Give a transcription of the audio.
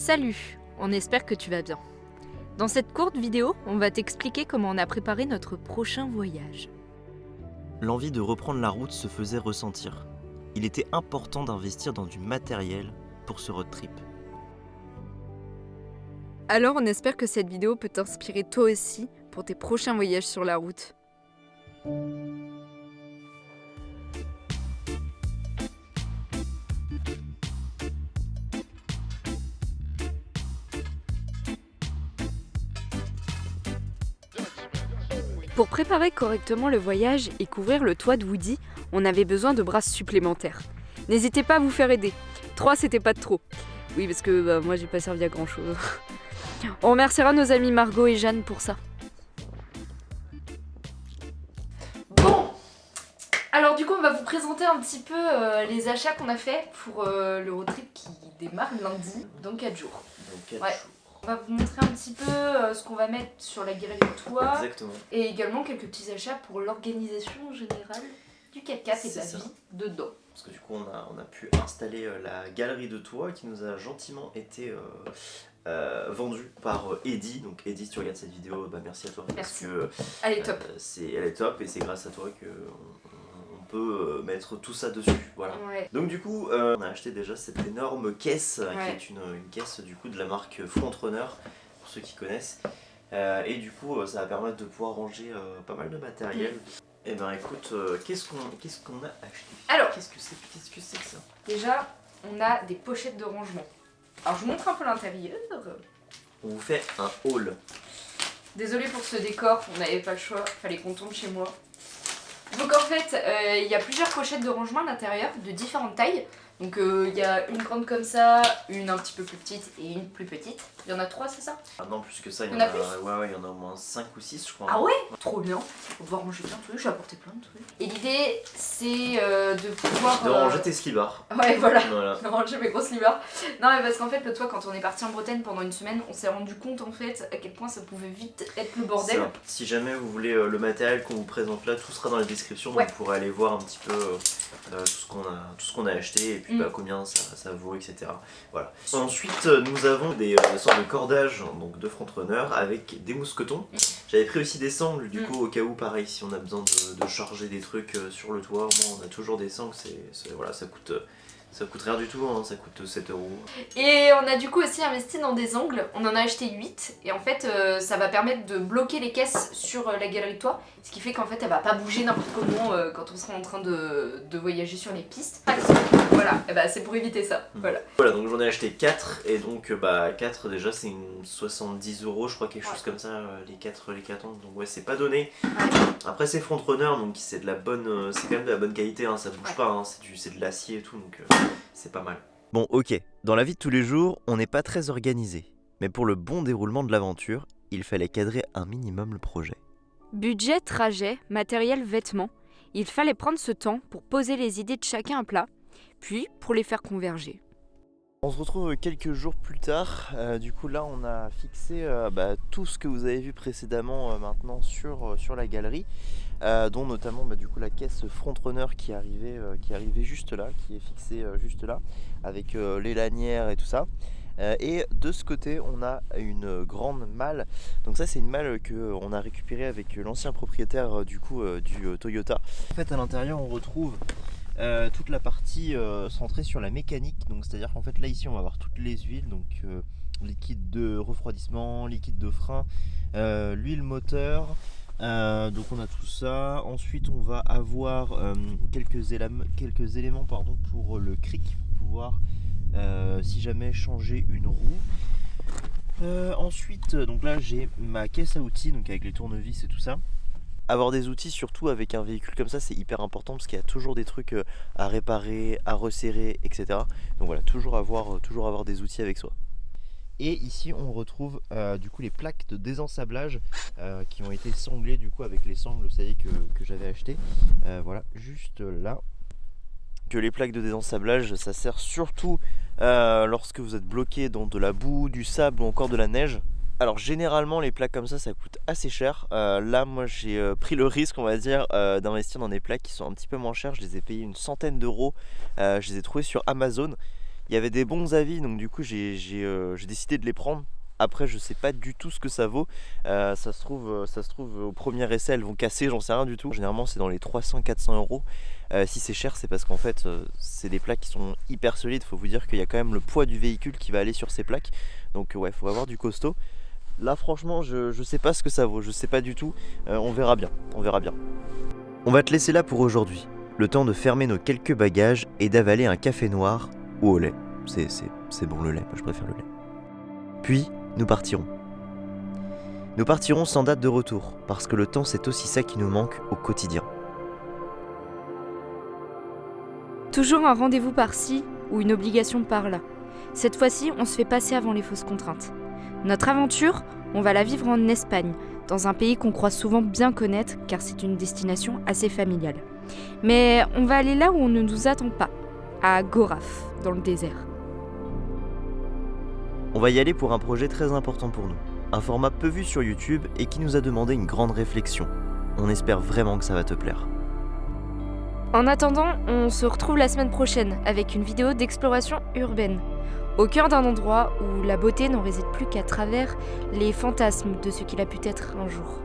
Salut, on espère que tu vas bien. Dans cette courte vidéo, on va t'expliquer comment on a préparé notre prochain voyage. L'envie de reprendre la route se faisait ressentir. Il était important d'investir dans du matériel pour ce road trip. Alors on espère que cette vidéo peut t'inspirer toi aussi pour tes prochains voyages sur la route. Pour préparer correctement le voyage et couvrir le toit de Woody, on avait besoin de brasses supplémentaires. N'hésitez pas à vous faire aider. 3 c'était pas de trop. Oui parce que moi j'ai pas servi à grand chose. On remerciera nos amis Margot et Jeanne pour ça. Bon, alors du coup on va vous présenter un petit peu les achats qu'on a fait pour le road trip qui démarre lundi, dans 4 jours. On va vous montrer un petit peu ce qu'on va mettre sur la galerie de toit. Exactement. Et également quelques petits achats pour l'organisation générale du 4x4 et de la vie dedans. Parce que du coup on a pu installer la galerie de toit qui nous a gentiment été vendue par Eddy. Donc Eddy, si tu regardes cette vidéo, merci à toi. Merci. Parce que, Elle est top. Elle est top et c'est grâce à toi qu'on peut mettre tout ça dessus. Voilà. Ouais. Donc du coup on a acheté déjà cette énorme caisse qui est une caisse du coup de la marque Frontrunner pour ceux qui connaissent. Et du coup ça va permettre de pouvoir ranger pas mal de matériel. Et ben écoute, qu'est-ce qu'on a acheté? Alors, qu'est-ce que c'est que ça? Déjà, on a des pochettes de rangement. Alors je vous montre un peu l'intérieur. On vous fait un haul. Désolée pour ce décor, on n'avait pas le choix, fallait qu'on tombe chez moi. Donc en fait, il y a plusieurs pochettes de rangement à l'intérieur, de différentes tailles. Donc il y a une grande comme ça, une un petit peu plus petite et une plus petite. Il y en a 3, c'est ça? Ah non, plus que ça, il y en en a a plus. Ouais, il y en a au moins 5 ou 6 je crois. Ah ouais? Trop bien. On va ranger plein de trucs, j'ai apporté plein de trucs. Et l'idée, c'est de pouvoir... De ranger tes slibards. Ouais, voilà. Voilà. De ranger mes grosses libards. Non mais parce qu'en fait, le toit, quand on est parti en Bretagne pendant une semaine, on s'est rendu compte en fait à quel point ça pouvait vite être le bordel. Ça. Si jamais vous voulez le matériel qu'on vous présente là, tout sera dans la description. Ouais. Donc vous pourrez aller voir un petit peu tout ce qu'on a acheté et puis combien ça vaut, etc. Voilà. Ensuite, nous avons des sortes de cordages donc de Frontrunner avec des mousquetons. J'avais pris aussi des sangles du coup au cas où, pareil, si on a besoin de charger des trucs sur le toit, au moins on a toujours des sangles. Voilà, ça coûte rien du tout, hein, ça coûte 7 €. Et on a du coup aussi investi dans des angles, on en a acheté 8 et en fait ça va permettre de bloquer les caisses sur la galerie de toit, ce qui fait qu'en fait elle va pas bouger n'importe comment quand on sera en train de voyager sur les pistes. Voilà, et c'est pour éviter ça. Voilà, donc j'en ai acheté 4 et donc 4 déjà c'est une 70 € je crois, quelque chose comme ça, les 4 angles, donc ouais c'est pas donné. Après c'est Frontrunner donc c'est quand même de la bonne qualité, hein, ça bouge pas, hein, c'est de l'acier et tout, donc c'est pas mal. Bon ok, dans la vie de tous les jours on n'est pas très organisé, mais pour le bon déroulement de l'aventure, il fallait cadrer un minimum le projet. budget, trajet, matériel, vêtements, il fallait prendre ce temps pour poser les idées de chacun à plat, puis pour les faire converger. On se retrouve quelques jours plus tard, du coup là on a fixé tout ce que vous avez vu précédemment maintenant sur la galerie, dont notamment du coup la caisse Frontrunner qui arrivait juste là, qui est fixée juste là, avec les lanières et tout ça. Et de ce côté on a une grande malle, donc ça c'est une malle qu'on a récupérée avec l'ancien propriétaire du Toyota. En fait à l'intérieur on retrouve toute la partie centrée sur la mécanique, donc c'est à dire qu'en fait là ici on va avoir toutes les huiles, donc liquide de refroidissement, liquide de frein, l'huile moteur, donc on a tout ça. Ensuite on va avoir quelques éléments pour le cric, pour pouvoir si jamais changer une roue. Ensuite donc là j'ai ma caisse à outils, donc avec les tournevis et tout ça. Avoir des outils, surtout avec un véhicule comme ça, c'est hyper important parce qu'il y a toujours des trucs à réparer, à resserrer, etc. Donc voilà, toujours avoir des outils avec soi. Et ici on retrouve du coup les plaques de désensablage qui ont été sanglées du coup avec les sangles, vous savez, que j'avais acheté. Voilà, juste là. Que les plaques de désensablage, ça sert surtout lorsque vous êtes bloqué dans de la boue, du sable ou encore de la neige. Alors généralement les plaques comme ça coûte assez cher. Là moi j'ai pris le risque, on va dire, d'investir dans des plaques qui sont un petit peu moins chères. Je les ai payées une centaine d'euros. Je les ai trouvées sur Amazon. Il y avait des bons avis, donc du coup j'ai décidé de les prendre. Après, je sais pas du tout ce que ça vaut. Ça se trouve au premier essai, elles vont casser, j'en sais rien du tout. Généralement, c'est dans les 300-400 euros. Si c'est cher, c'est parce qu'en fait, c'est des plaques qui sont hyper solides. Faut vous dire qu'il y a quand même le poids du véhicule qui va aller sur ces plaques. Donc ouais, faut avoir du costaud. Là, franchement, je sais pas ce que ça vaut. Je sais pas du tout. On verra bien. On verra bien. On va te laisser là pour aujourd'hui. Le temps de fermer nos quelques bagages et d'avaler un café noir ou au lait. C'est bon le lait, moi je préfère le lait. Puis, nous partirons. Nous partirons sans date de retour, parce que le temps c'est aussi ça qui nous manque au quotidien. Toujours un rendez-vous par-ci ou une obligation par-là. Cette fois-ci, on se fait passer avant les fausses contraintes. Notre aventure, on va la vivre en Espagne, dans un pays qu'on croit souvent bien connaître car c'est une destination assez familiale. Mais on va aller là où on ne nous attend pas, à Goraf, dans le désert. On va y aller pour un projet très important pour nous. Un format peu vu sur YouTube et qui nous a demandé une grande réflexion. On espère vraiment que ça va te plaire. En attendant, on se retrouve la semaine prochaine avec une vidéo d'exploration urbaine. Au cœur d'un endroit où la beauté n'en réside plus qu'à travers les fantasmes de ce qu'il a pu être un jour.